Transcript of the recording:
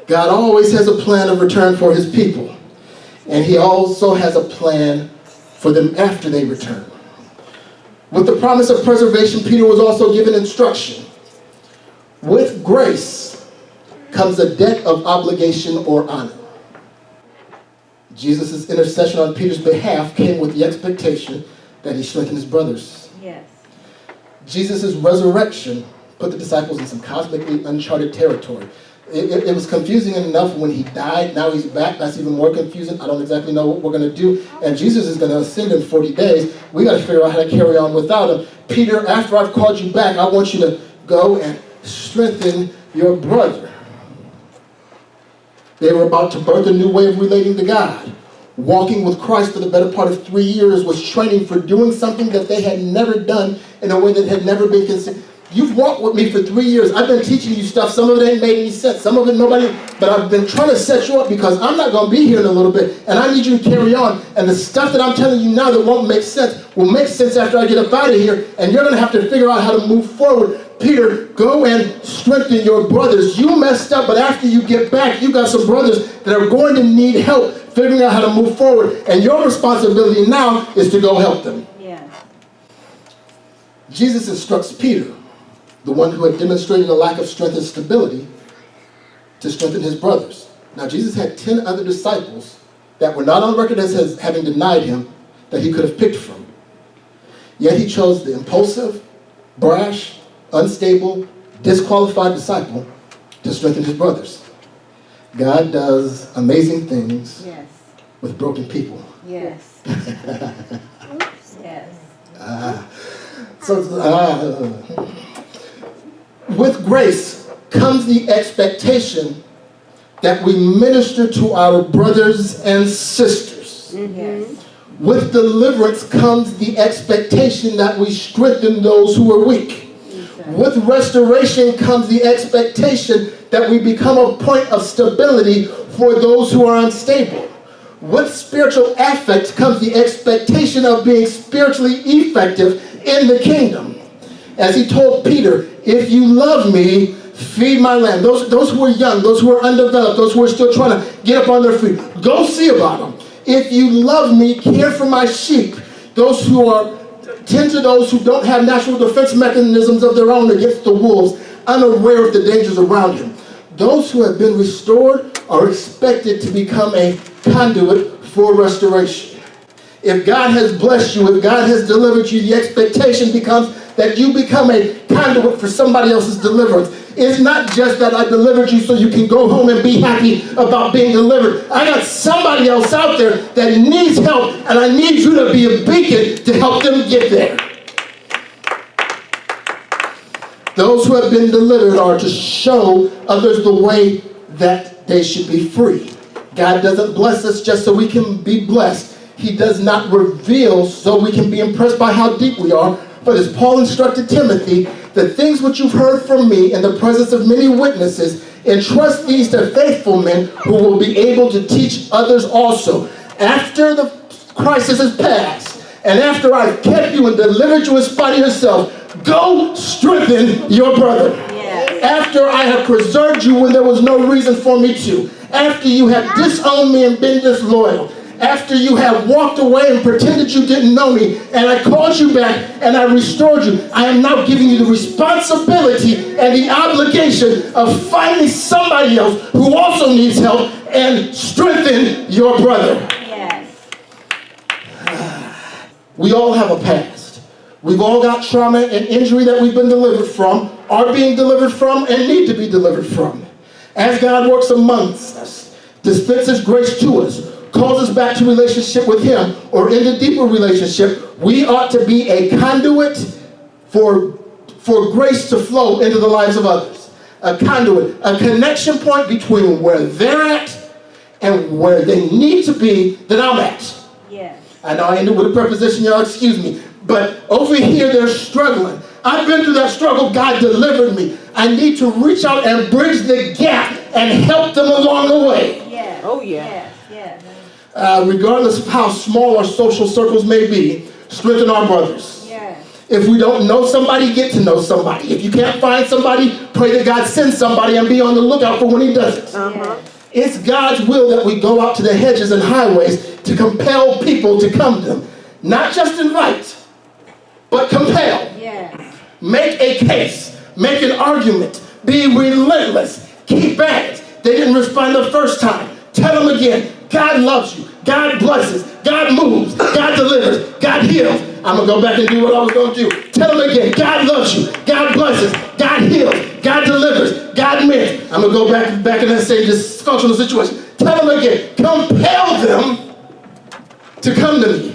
God always has a plan of return for his people. And he also has a plan for them after they return. With the promise of preservation, Peter was also given instruction. With grace comes a debt of obligation or honor. Jesus' intercession on Peter's behalf came with the expectation that he strengthen his brothers. Yes. Jesus' resurrection put the disciples in some cosmically uncharted territory. It was confusing enough when he died. Now he's back. That's even more confusing. I don't exactly know what we're going to do. And Jesus is going to ascend in 40 days. We got to figure out how to carry on without him. Peter, after I've called you back, I want you to go and strengthen your brother. They were about to birth a new way of relating to God. Walking with Christ for the better part of 3 years was training for doing something that they had never done in a way that had never been considered. You've walked with me for 3 years. I've been teaching you stuff. Some of it ain't made any sense. Some of it nobody, but I've been trying to set you up because I'm not going to be here in a little bit, and I need you to carry on. And the stuff that I'm telling you now that won't make sense will make sense after I get up out of here, and you're going to have to figure out how to move forward. Peter, go and strengthen your brothers. You messed up, but after you get back, you got some brothers that are going to need help figuring out how to move forward, and your responsibility now is to go help them. Yeah. Jesus instructs Peter, the one who had demonstrated a lack of strength and stability, to strengthen his brothers. Now, Jesus had 10 other disciples that were not on record as having denied him that he could have picked from. Yet he chose the impulsive, brash, unstable, disqualified disciple to strengthen his brothers. God does amazing things Yes. with broken people. Yes. Oops. Yes. With grace comes the expectation that we minister to our brothers and sisters. Yes. With deliverance comes the expectation that we strengthen those who are weak. With restoration comes the expectation that we become a point of stability for those who are unstable. With spiritual affect comes the expectation of being spiritually effective in the kingdom. As he told Peter, if you love me, feed my lamb. Those who are young, those who are undeveloped, those who are still trying to get up on their feet, go see about them. If you love me, care for my sheep. Those who are tend to those who don't have natural defense mechanisms of their own against the wolves, unaware of the dangers around him. Those who have been restored are expected to become a conduit for restoration. If God has blessed you, if God has delivered you, the expectation becomes that you become a conduit for somebody else's deliverance. It's not just that I delivered you so you can go home and be happy about being delivered. I got somebody else out there that needs help, and I need you to be a beacon to help them get there. Those who have been delivered are to show others the way that they should be free. God doesn't bless us just so we can be blessed. He does not reveal so we can be impressed by how deep we are. But as Paul instructed Timothy, the things which you've heard from me in the presence of many witnesses, entrust these to faithful men who will be able to teach others also. After the crisis has passed, and after I've kept you and delivered you in spite of yourself, go strengthen your brother. Yes. After I have preserved you when there was no reason for me to, after you have disowned me and been disloyal, after you have walked away and pretended you didn't know me, and I called you back and I restored you, I am now giving you the responsibility and the obligation of finding somebody else who also needs help and strengthen your brother. Yes. We all have a past. We've all got trauma and injury that we've been delivered from, are being delivered from, and need to be delivered from. As God works amongst us, dispenses grace to us, calls us back to relationship with him or in the deeper relationship, we ought to be a conduit for grace to flow into the lives of others. A conduit, a connection point between where they're at and where they need to be that I'm at. Yes. I know I ended with a preposition, y'all excuse me, but over here they're struggling. I've been through that struggle. God delivered me. I need to reach out and bridge the gap and help them along the way. Yes. Oh, yeah. Yes. Yes. Regardless of how small our social circles may be, strengthen our brothers. Yes. If we don't know somebody, get to know somebody. If you can't find somebody, pray that God sends somebody and be on the lookout for when he does it. It's God's will that we go out to the hedges and highways to compel people to come to him. Not just invite, but compel. Yes. Make a case. Make an argument. Be relentless. Keep at it. They didn't respond the first time. Tell them again. God loves you. God blesses. God moves. God delivers. God heals. I'm going to go back and do what I was going to do. Tell them again. God loves you. God blesses. God heals. God delivers. God mends. I'm going to go back in that same dysfunctional situation. Tell them again. Compel them to come to me.